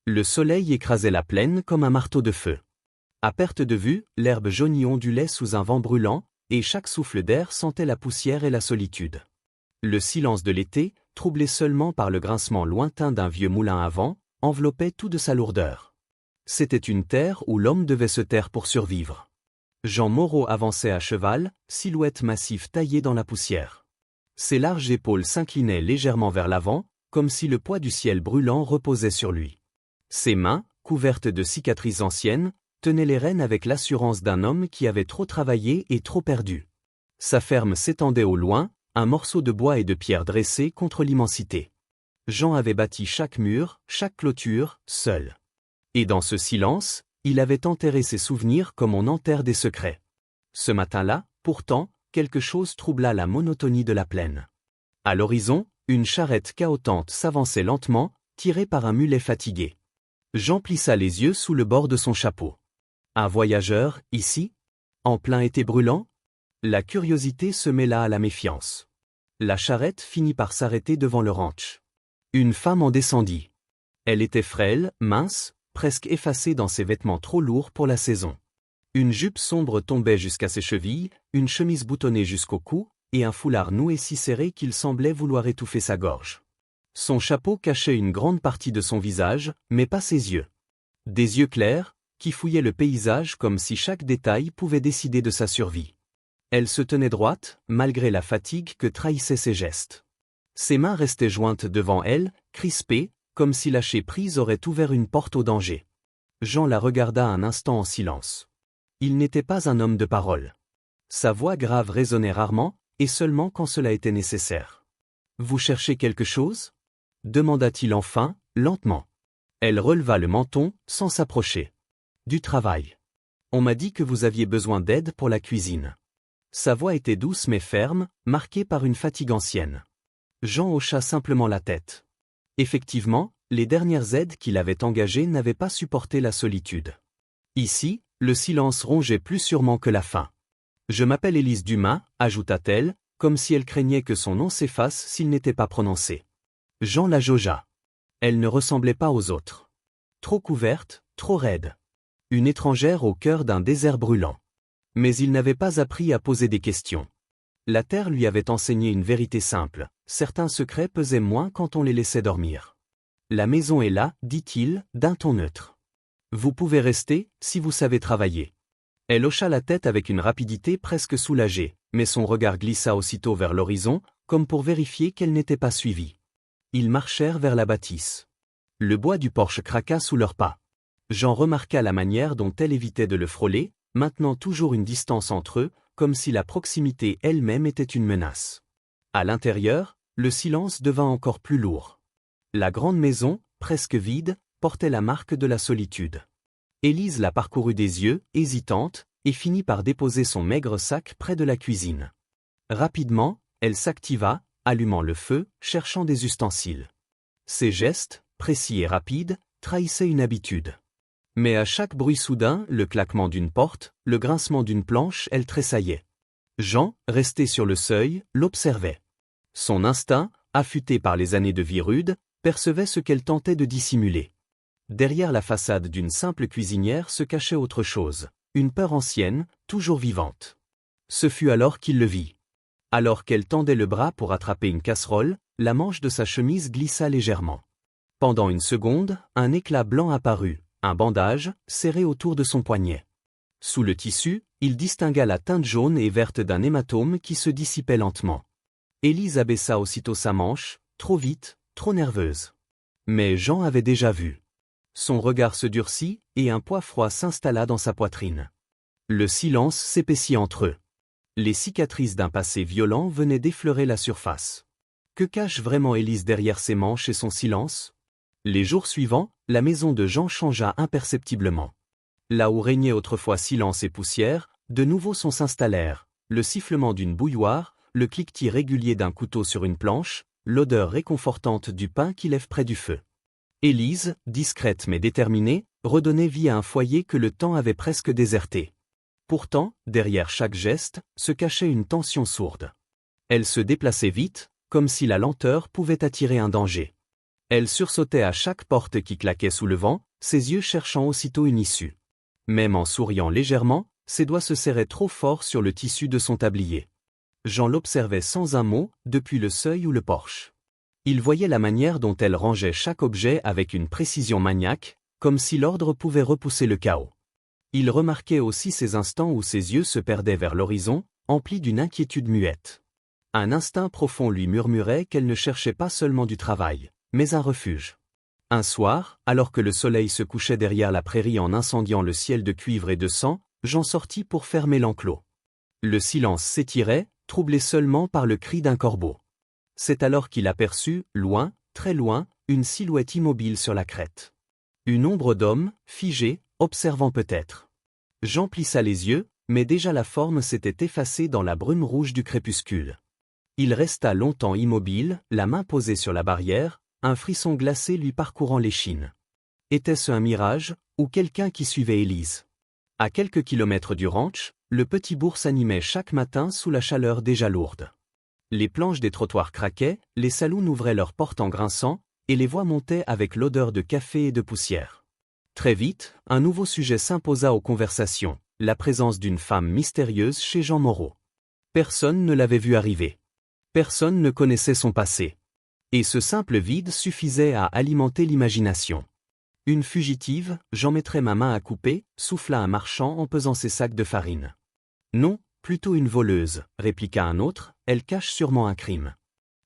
Le soleil écrasait la plaine comme un marteau de feu. À perte de vue, l'herbe jaunie ondulait sous un vent brûlant, et chaque souffle d'air sentait la poussière et la solitude. Le silence de l'été, troublé seulement par le grincement lointain d'un vieux moulin à vent, enveloppait tout de sa lourdeur. C'était une terre où l'homme devait se taire pour survivre. Jean Moreau avançait à cheval, silhouette massive taillée dans la poussière. Ses larges épaules s'inclinaient légèrement vers l'avant, comme si le poids du ciel brûlant reposait sur lui. Ses mains, couvertes de cicatrices anciennes, tenaient les rênes avec l'assurance d'un homme qui avait trop travaillé et trop perdu. Sa ferme s'étendait au loin, un morceau de bois et de pierre dressé contre l'immensité. Jean avait bâti chaque mur, chaque clôture, seul. Et dans ce silence, il avait enterré ses souvenirs comme on enterre des secrets. Ce matin-là, pourtant, quelque chose troubla la monotonie de la plaine. À l'horizon, une charrette cahotante s'avançait lentement, tirée par un mulet fatigué. Jean plissa les yeux sous le bord de son chapeau. Un voyageur, ici? En plein été brûlant? La curiosité se mêla à la méfiance. La charrette finit par s'arrêter devant le ranch. Une femme en descendit. Elle était frêle, mince, presque effacée dans ses vêtements trop lourds pour la saison. Une jupe sombre tombait jusqu'à ses chevilles, une chemise boutonnée jusqu'au cou, et un foulard noué si serré qu'il semblait vouloir étouffer sa gorge. Son chapeau cachait une grande partie de son visage, mais pas ses yeux. Des yeux clairs, qui fouillaient le paysage comme si chaque détail pouvait décider de sa survie. Elle se tenait droite, malgré la fatigue que trahissaient ses gestes. Ses mains restaient jointes devant elle, crispées, comme si lâcher prise aurait ouvert une porte au danger. Jean la regarda un instant en silence. Il n'était pas un homme de parole. Sa voix grave résonnait rarement, et seulement quand cela était nécessaire. « Vous cherchez quelque chose » demanda-t-il enfin, lentement. Elle releva le menton, sans s'approcher. « Du travail. On m'a dit que vous aviez besoin d'aide pour la cuisine. » Sa voix était douce mais ferme, marquée par une fatigue ancienne. Jean hocha simplement la tête. Effectivement, les dernières aides qu'il avait engagées n'avaient pas supporté la solitude. Ici, le silence rongeait plus sûrement que la faim. « Je m'appelle Élise Dumas », ajouta-t-elle, comme si elle craignait que son nom s'efface s'il n'était pas prononcé. Jean la jaugea. Elle ne ressemblait pas aux autres. Trop couverte, trop raide. Une étrangère au cœur d'un désert brûlant. Mais il n'avait pas appris à poser des questions. La terre lui avait enseigné une vérité simple, certains secrets pesaient moins quand on les laissait dormir. « La maison est là, dit-il, d'un ton neutre. Vous pouvez rester, si vous savez travailler. » Elle hocha la tête avec une rapidité presque soulagée, mais son regard glissa aussitôt vers l'horizon, comme pour vérifier qu'elle n'était pas suivie. Ils marchèrent vers la bâtisse. Le bois du porche craqua sous leurs pas. Jean remarqua la manière dont elle évitait de le frôler, maintenant toujours une distance entre eux, comme si la proximité elle-même était une menace. À l'intérieur, le silence devint encore plus lourd. La grande maison, presque vide, portait la marque de la solitude. Élise la parcourut des yeux, hésitante, et finit par déposer son maigre sac près de la cuisine. Rapidement, elle s'activa, allumant le feu, cherchant des ustensiles. Ses gestes, précis et rapides, trahissaient une habitude. Mais à chaque bruit soudain, le claquement d'une porte, le grincement d'une planche, elle tressaillait. Jean, resté sur le seuil, l'observait. Son instinct, affûté par les années de vie rude, percevait ce qu'elle tentait de dissimuler. Derrière la façade d'une simple cuisinière se cachait autre chose, une peur ancienne, toujours vivante. Ce fut alors qu'il le vit. Alors qu'elle tendait le bras pour attraper une casserole, la manche de sa chemise glissa légèrement. Pendant une seconde, un éclat blanc apparut, un bandage, serré autour de son poignet. Sous le tissu, il distingua la teinte jaune et verte d'un hématome qui se dissipait lentement. Élise abaissa aussitôt sa manche, trop vite, trop nerveuse. Mais Jean avait déjà vu. Son regard se durcit, et un poids froid s'installa dans sa poitrine. Le silence s'épaissit entre eux. Les cicatrices d'un passé violent venaient d'effleurer la surface. Que cache vraiment Élise derrière ses manches et son silence? Les jours suivants, la maison de Jean changea imperceptiblement. Là où régnait autrefois silence et poussière, de nouveaux sons s'installèrent, le sifflement d'une bouilloire, le cliquetis régulier d'un couteau sur une planche, l'odeur réconfortante du pain qui lève près du feu. Élise, discrète mais déterminée, redonnait vie à un foyer que le temps avait presque déserté. Pourtant, derrière chaque geste, se cachait une tension sourde. Elle se déplaçait vite, comme si la lenteur pouvait attirer un danger. Elle sursautait à chaque porte qui claquait sous le vent, ses yeux cherchant aussitôt une issue. Même en souriant légèrement, ses doigts se serraient trop fort sur le tissu de son tablier. Jean l'observait sans un mot, depuis le seuil ou le porche. Il voyait la manière dont elle rangeait chaque objet avec une précision maniaque, comme si l'ordre pouvait repousser le chaos. Il remarquait aussi ces instants où ses yeux se perdaient vers l'horizon, emplis d'une inquiétude muette. Un instinct profond lui murmurait qu'elle ne cherchait pas seulement du travail, mais un refuge. Un soir, alors que le soleil se couchait derrière la prairie en incendiant le ciel de cuivre et de sang, Jean sortit pour fermer l'enclos. Le silence s'étirait, troublé seulement par le cri d'un corbeau. C'est alors qu'il aperçut, loin, très loin, une silhouette immobile sur la crête. Une ombre d'homme, figée, observant peut-être. Jean plissa les yeux, mais déjà la forme s'était effacée dans la brume rouge du crépuscule. Il resta longtemps immobile, la main posée sur la barrière, un frisson glacé lui parcourant l'échine. Était-ce un mirage, ou quelqu'un qui suivait Élise? À quelques kilomètres du ranch, le petit bourg s'animait chaque matin sous la chaleur déjà lourde. Les planches des trottoirs craquaient, les saloons ouvraient leurs portes en grinçant, et les voix montaient avec l'odeur de café et de poussière. Très vite, un nouveau sujet s'imposa aux conversations, la présence d'une femme mystérieuse chez Jean Moreau. Personne ne l'avait vue arriver. Personne ne connaissait son passé. Et ce simple vide suffisait à alimenter l'imagination. Une fugitive, j'en mettrai ma main à couper, souffla un marchand en pesant ses sacs de farine. Non, plutôt une voleuse, répliqua un autre, elle cache sûrement un crime.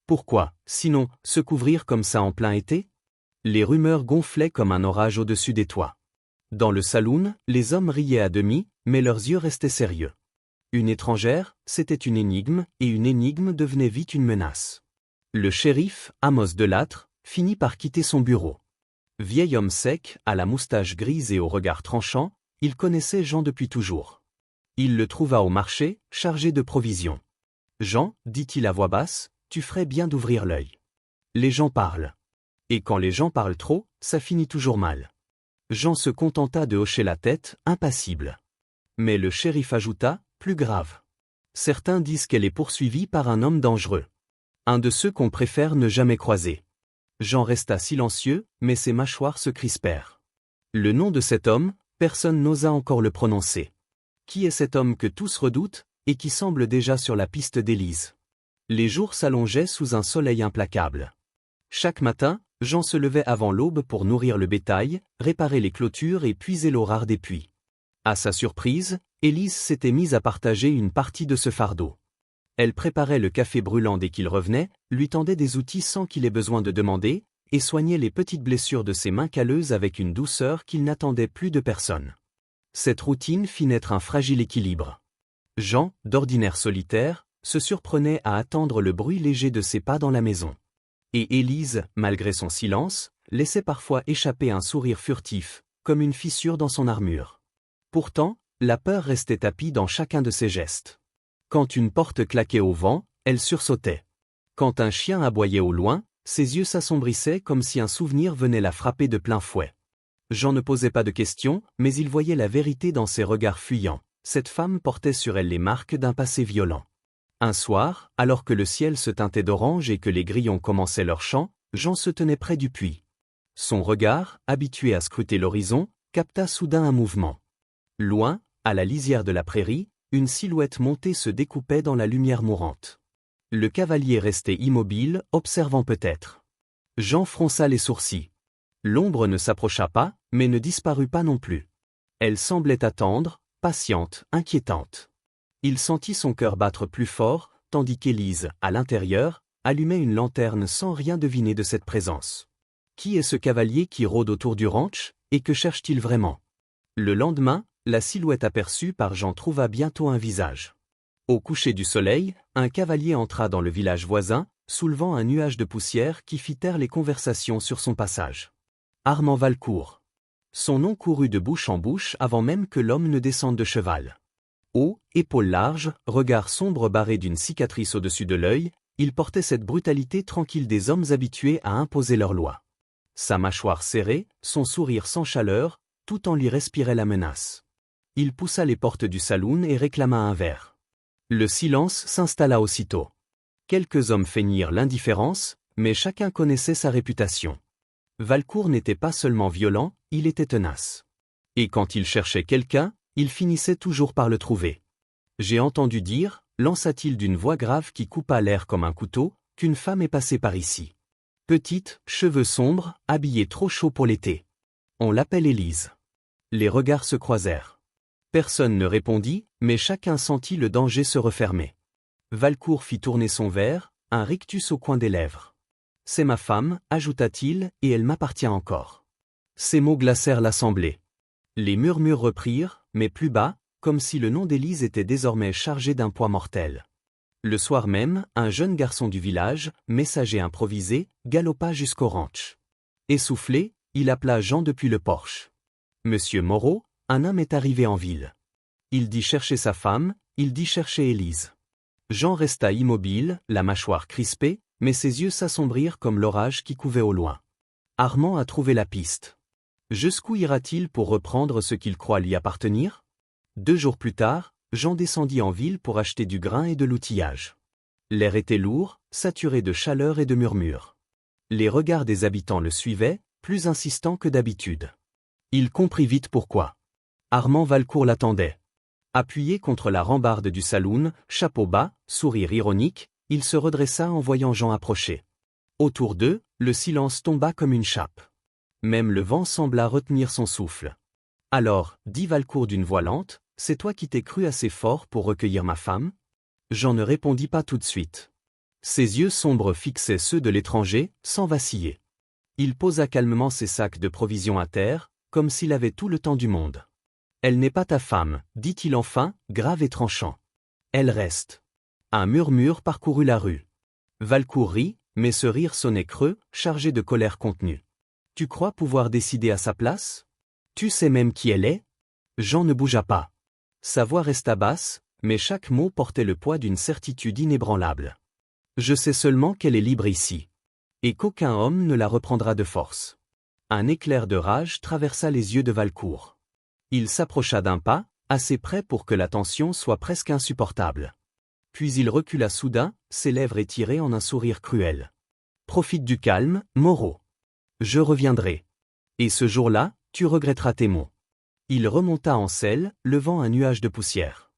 Pourquoi, sinon, se couvrir comme ça en plein été? Les rumeurs gonflaient comme un orage au-dessus des toits. Dans le saloon, les hommes riaient à demi, mais leurs yeux restaient sérieux. Une étrangère, c'était une énigme, et une énigme devenait vite une menace. Le shérif, Amos Delattre, finit par quitter son bureau. Vieil homme sec, à la moustache grise et au regard tranchant, il connaissait Jean depuis toujours. Il le trouva au marché, chargé de provisions. « Jean, dit-il à voix basse, tu ferais bien d'ouvrir l'œil. Les gens parlent. Et quand les gens parlent trop, ça finit toujours mal. » Jean se contenta de hocher la tête, impassible. Mais le shérif ajouta, plus grave. Certains disent qu'elle est poursuivie par un homme dangereux. Un de ceux qu'on préfère ne jamais croiser. Jean resta silencieux, mais ses mâchoires se crispèrent. Le nom de cet homme, personne n'osa encore le prononcer. Qui est cet homme que tous redoutent, et qui semble déjà sur la piste d'Élise? Les jours s'allongeaient sous un soleil implacable. Chaque matin, Jean se levait avant l'aube pour nourrir le bétail, réparer les clôtures et puiser l'eau rare des puits. À sa surprise, Élise s'était mise à partager une partie de ce fardeau. Elle préparait le café brûlant dès qu'il revenait, lui tendait des outils sans qu'il ait besoin de demander, et soignait les petites blessures de ses mains calleuses avec une douceur qu'il n'attendait plus de personne. Cette routine fit naître un fragile équilibre. Jean, d'ordinaire solitaire, se surprenait à attendre le bruit léger de ses pas dans la maison. Et Élise, malgré son silence, laissait parfois échapper un sourire furtif, comme une fissure dans son armure. Pourtant, la peur restait tapie dans chacun de ses gestes. Quand une porte claquait au vent, elle sursautait. Quand un chien aboyait au loin, ses yeux s'assombrissaient comme si un souvenir venait la frapper de plein fouet. Jean ne posait pas de questions, mais il voyait la vérité dans ses regards fuyants. Cette femme portait sur elle les marques d'un passé violent. Un soir, alors que le ciel se teintait d'orange et que les grillons commençaient leur chant, Jean se tenait près du puits. Son regard, habitué à scruter l'horizon, capta soudain un mouvement. Loin, à la lisière de la prairie, une silhouette montée se découpait dans la lumière mourante. Le cavalier restait immobile, observant peut-être. Jean fronça les sourcils. L'ombre ne s'approcha pas, mais ne disparut pas non plus. Elle semblait attendre, patiente, inquiétante. Il sentit son cœur battre plus fort, tandis qu'Élise, à l'intérieur, allumait une lanterne sans rien deviner de cette présence. Qui est ce cavalier qui rôde autour du ranch, et que cherche-t-il vraiment? Le lendemain, la silhouette aperçue par Jean trouva bientôt un visage. Au coucher du soleil, un cavalier entra dans le village voisin, soulevant un nuage de poussière qui fit taire les conversations sur son passage. Armand Valcourt. Son nom courut de bouche en bouche avant même que l'homme ne descende de cheval. Haut, épaules larges, regard sombre barré d'une cicatrice au-dessus de l'œil, il portait cette brutalité tranquille des hommes habitués à imposer leurs lois. Sa mâchoire serrée, son sourire sans chaleur, tout en lui respirait la menace. Il poussa les portes du saloon et réclama un verre. Le silence s'installa aussitôt. Quelques hommes feignirent l'indifférence, mais chacun connaissait sa réputation. Valcourt n'était pas seulement violent, il était tenace. Et quand il cherchait quelqu'un, il finissait toujours par le trouver. J'ai entendu dire, lança-t-il d'une voix grave qui coupa l'air comme un couteau, qu'une femme est passée par ici. Petite, cheveux sombres, habillée trop chaud pour l'été. On l'appelle Élise. Les regards se croisèrent. Personne ne répondit, mais chacun sentit le danger se refermer. Valcourt fit tourner son verre, un rictus au coin des lèvres. « C'est ma femme, ajouta-t-il, et elle m'appartient encore. » Ces mots glacèrent l'assemblée. Les murmures reprirent, mais plus bas, comme si le nom d'Élise était désormais chargé d'un poids mortel. Le soir même, un jeune garçon du village, messager improvisé, galopa jusqu'au ranch. Essoufflé, il appela Jean depuis le porche. « Monsieur Moreau, un homme est arrivé en ville. Il dit chercher sa femme, il dit chercher Élise. » Jean resta immobile, la mâchoire crispée, mais ses yeux s'assombrirent comme l'orage qui couvait au loin. Armand a trouvé la piste. Jusqu'où ira-t-il pour reprendre ce qu'il croit lui appartenir? 2 jours plus tard, Jean descendit en ville pour acheter du grain et de l'outillage. L'air était lourd, saturé de chaleur et de murmures. Les regards des habitants le suivaient, plus insistants que d'habitude. Il comprit vite pourquoi. Armand Valcourt l'attendait. Appuyé contre la rambarde du saloon, chapeau bas, sourire ironique, il se redressa en voyant Jean approcher. Autour d'eux, le silence tomba comme une chape. Même le vent sembla retenir son souffle. « Alors, dit Valcourt d'une voix lente, c'est toi qui t'es cru assez fort pour recueillir ma femme ?» Jean ne répondit pas tout de suite. Ses yeux sombres fixaient ceux de l'étranger, sans vaciller. Il posa calmement ses sacs de provisions à terre, comme s'il avait tout le temps du monde. « Elle n'est pas ta femme, dit-il enfin, grave et tranchant. Elle reste. » Un murmure parcourut la rue. Valcourt rit, mais ce rire sonnait creux, chargé de colère contenue. « Tu crois pouvoir décider à sa place? Tu sais même qui elle est ?» Jean ne bougea pas. Sa voix resta basse, mais chaque mot portait le poids d'une certitude inébranlable. « Je sais seulement qu'elle est libre ici. Et qu'aucun homme ne la reprendra de force. » Un éclair de rage traversa les yeux de Valcourt. Il s'approcha d'un pas, assez près pour que la tension soit presque insupportable. Puis il recula soudain, ses lèvres étirées en un sourire cruel. « Profite du calme, Moreau. Je reviendrai. Et ce jour-là, tu regretteras tes mots. » Il remonta en selle, levant un nuage de poussière.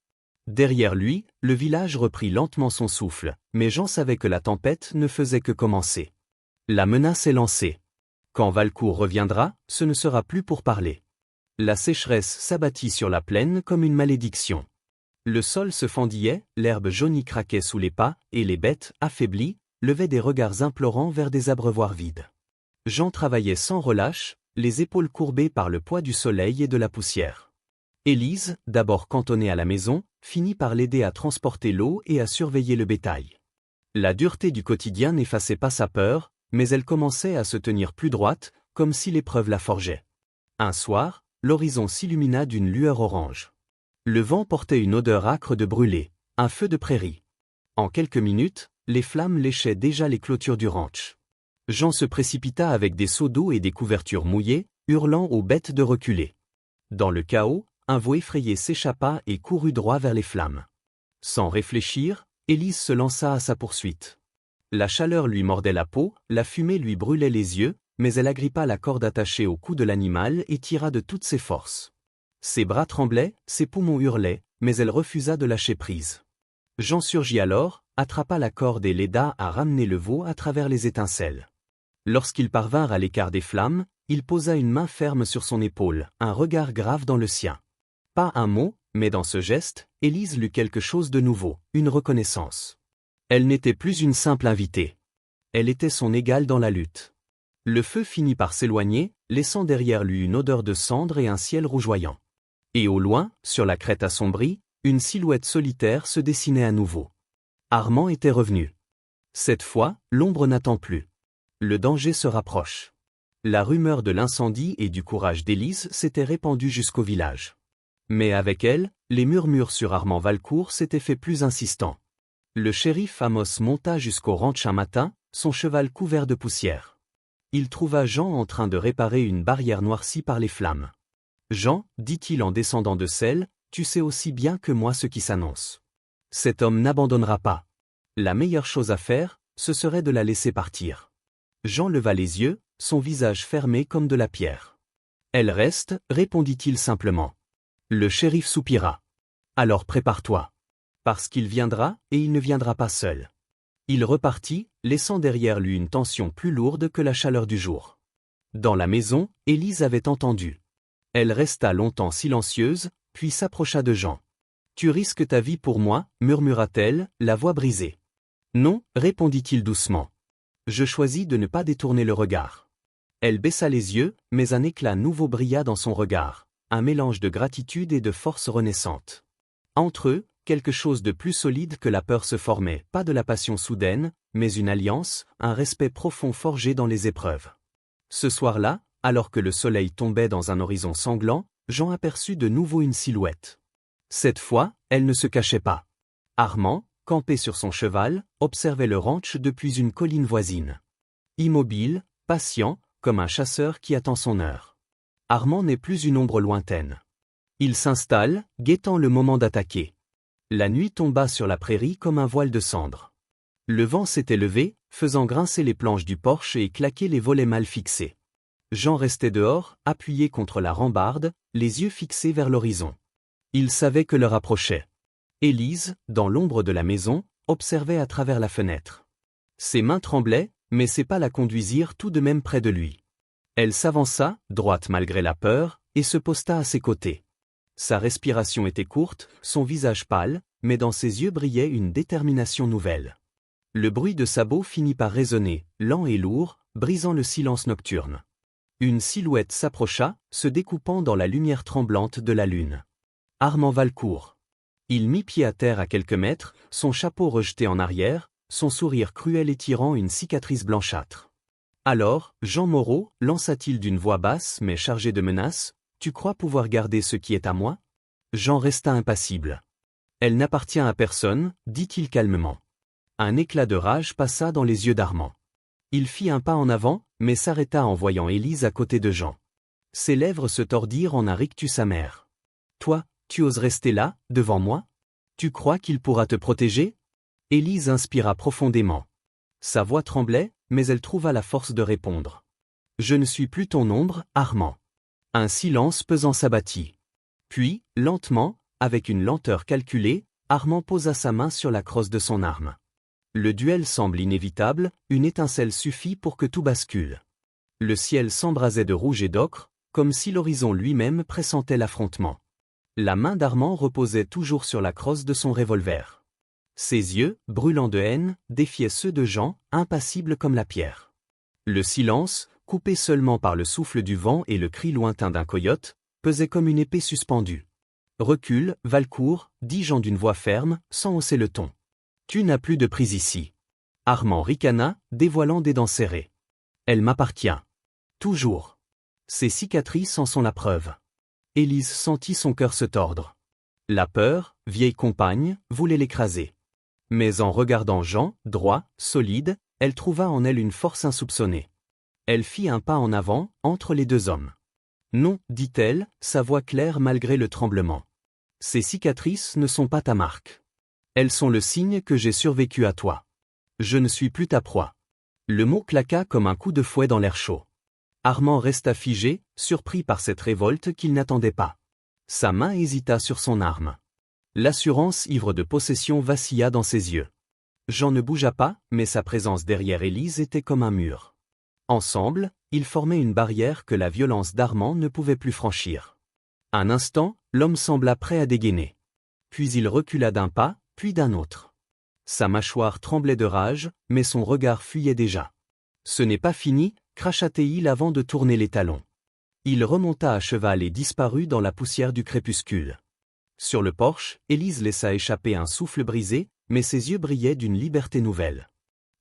Derrière lui, le village reprit lentement son souffle, mais Jean savait que la tempête ne faisait que commencer. La menace est lancée. Quand Valcourt reviendra, ce ne sera plus pour parler. La sécheresse s'abattit sur la plaine comme une malédiction. Le sol se fendillait, l'herbe jaunie craquait sous les pas, et les bêtes, affaiblies, levaient des regards implorants vers des abreuvoirs vides. Jean travaillait sans relâche, les épaules courbées par le poids du soleil et de la poussière. Élise, d'abord cantonnée à la maison, finit par l'aider à transporter l'eau et à surveiller le bétail. La dureté du quotidien n'effaçait pas sa peur, mais elle commençait à se tenir plus droite, comme si l'épreuve la forgeait. Un soir, l'horizon s'illumina d'une lueur orange. Le vent portait une odeur âcre de brûlé, un feu de prairie. En quelques minutes, les flammes léchaient déjà les clôtures du ranch. Jean se précipita avec des seaux d'eau et des couvertures mouillées, hurlant aux bêtes de reculer. Dans le chaos, un veau effrayé s'échappa et courut droit vers les flammes. Sans réfléchir, Élise se lança à sa poursuite. La chaleur lui mordait la peau, la fumée lui brûlait les yeux, mais elle agrippa la corde attachée au cou de l'animal et tira de toutes ses forces. Ses bras tremblaient, ses poumons hurlaient, mais elle refusa de lâcher prise. Jean surgit alors, attrapa la corde et l'aida à ramener le veau à travers les étincelles. Lorsqu'ils parvinrent à l'écart des flammes, il posa une main ferme sur son épaule, un regard grave dans le sien. Pas un mot, mais dans ce geste, Élise lut quelque chose de nouveau, une reconnaissance. Elle n'était plus une simple invitée. Elle était son égale dans la lutte. Le feu finit par s'éloigner, laissant derrière lui une odeur de cendre et un ciel rougeoyant. Et au loin, sur la crête assombrie, une silhouette solitaire se dessinait à nouveau. Armand était revenu. Cette fois, l'ombre n'attend plus. Le danger se rapproche. La rumeur de l'incendie et du courage d'Élise s'était répandue jusqu'au village. Mais avec elle, les murmures sur Armand Valcourt s'étaient fait plus insistants. Le shérif Amos monta jusqu'au ranch un matin, son cheval couvert de poussière. Il trouva Jean en train de réparer une barrière noircie par les flammes. « Jean, dit-il en descendant de selle, tu sais aussi bien que moi ce qui s'annonce. Cet homme n'abandonnera pas. La meilleure chose à faire, ce serait de la laisser partir. » Jean leva les yeux, son visage fermé comme de la pierre. « Elle reste, répondit-il simplement. Le shérif soupira. « Alors prépare-toi. Parce qu'il viendra, et il ne viendra pas seul. » Il repartit, laissant derrière lui une tension plus lourde que la chaleur du jour. Dans la maison, Élise avait entendu. Elle resta longtemps silencieuse, puis s'approcha de Jean. « Tu risques ta vie pour moi, murmura-t-elle, la voix brisée. « Non, répondit-il doucement. Je choisis de ne pas détourner le regard. » Elle baissa les yeux, mais un éclat nouveau brilla dans son regard, un mélange de gratitude et de force renaissante. Entre eux, quelque chose de plus solide que la peur se formait, pas de la passion soudaine, mais une alliance, un respect profond forgé dans les épreuves. Ce soir-là, alors que le soleil tombait dans un horizon sanglant, Jean aperçut de nouveau une silhouette. Cette fois, elle ne se cachait pas. Armand, campé sur son cheval, observait le ranch depuis une colline voisine. Immobile, patient, comme un chasseur qui attend son heure. Armand n'est plus une ombre lointaine. Il s'installe, guettant le moment d'attaquer. La nuit tomba sur la prairie comme un voile de cendre. Le vent s'était levé, faisant grincer les planches du porche et claquer les volets mal fixés. Jean restait dehors, appuyé contre la rambarde, les yeux fixés vers l'horizon. Il savait que l'heure approchait. Élise, dans l'ombre de la maison, observait à travers la fenêtre. Ses mains tremblaient, mais ses pas la conduisirent tout de même près de lui. Elle s'avança, droite malgré la peur, et se posta à ses côtés. Sa respiration était courte, son visage pâle, mais dans ses yeux brillait une détermination nouvelle. Le bruit de sabots finit par résonner, lent et lourd, brisant le silence nocturne. Une silhouette s'approcha, se découpant dans la lumière tremblante de la lune. Armand Valcourt. Il mit pied à terre à quelques mètres, son chapeau rejeté en arrière, son sourire cruel étirant une cicatrice blanchâtre. Alors, Jean Moreau, lança-t-il d'une voix basse mais chargée de menaces, « Tu crois pouvoir garder ce qui est à moi ?» Jean resta impassible. « Elle n'appartient à personne, dit-il calmement. » Un éclat de rage passa dans les yeux d'Armand. Il fit un pas en avant, mais s'arrêta en voyant Élise à côté de Jean. Ses lèvres se tordirent en un rictus amer. « Toi, tu oses rester là, devant moi? Tu crois qu'il pourra te protéger ?» Élise inspira profondément. Sa voix tremblait, mais elle trouva la force de répondre. « Je ne suis plus ton ombre, Armand. » Un silence pesant s'abattit. Puis, lentement, avec une lenteur calculée, Armand posa sa main sur la crosse de son arme. Le duel semble inévitable, une étincelle suffit pour que tout bascule. Le ciel s'embrasait de rouge et d'ocre, comme si l'horizon lui-même pressentait l'affrontement. La main d'Armand reposait toujours sur la crosse de son revolver. Ses yeux, brûlants de haine, défiaient ceux de Jean, impassibles comme la pierre. Le silence, coupé seulement par le souffle du vent et le cri lointain d'un coyote, pesait comme une épée suspendue. « Recule, Valcourt, dit Jean d'une voix ferme, sans hausser le ton. Tu n'as plus de prise ici. » Armand ricana, dévoilant des dents serrées. « Elle m'appartient. Toujours. » Ses cicatrices en sont la preuve. Élise sentit son cœur se tordre. La peur, vieille compagne, voulait l'écraser. Mais en regardant Jean, droit, solide, elle trouva en elle une force insoupçonnée. Elle fit un pas en avant, entre les deux hommes. « Non, dit-elle, sa voix claire malgré le tremblement. Ces cicatrices ne sont pas ta marque. Elles sont le signe que j'ai survécu à toi. Je ne suis plus ta proie. » Le mot claqua comme un coup de fouet dans l'air chaud. Armand resta figé, surpris par cette révolte qu'il n'attendait pas. Sa main hésita sur son arme. L'assurance ivre de possession vacilla dans ses yeux. Jean ne bougea pas, mais sa présence derrière Élise était comme un mur. Ensemble, ils formaient une barrière que la violence d'Armand ne pouvait plus franchir. Un instant, l'homme sembla prêt à dégainer. Puis il recula d'un pas, puis d'un autre. Sa mâchoire tremblait de rage, mais son regard fuyait déjà. « Ce n'est pas fini » cracha-t-il avant de tourner les talons. Il remonta à cheval et disparut dans la poussière du crépuscule. Sur le porche, Élise laissa échapper un souffle brisé, mais ses yeux brillaient d'une liberté nouvelle.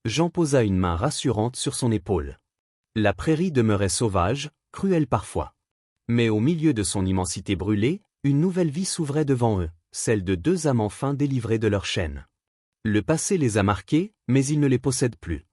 Jean posa une main rassurante sur son épaule. La prairie demeurait sauvage, cruelle parfois. Mais au milieu de son immensité brûlée, une nouvelle vie s'ouvrait devant eux, celle de deux âmes enfin délivrées de leurs chaînes. Le passé les a marqués, mais ils ne les possèdent plus.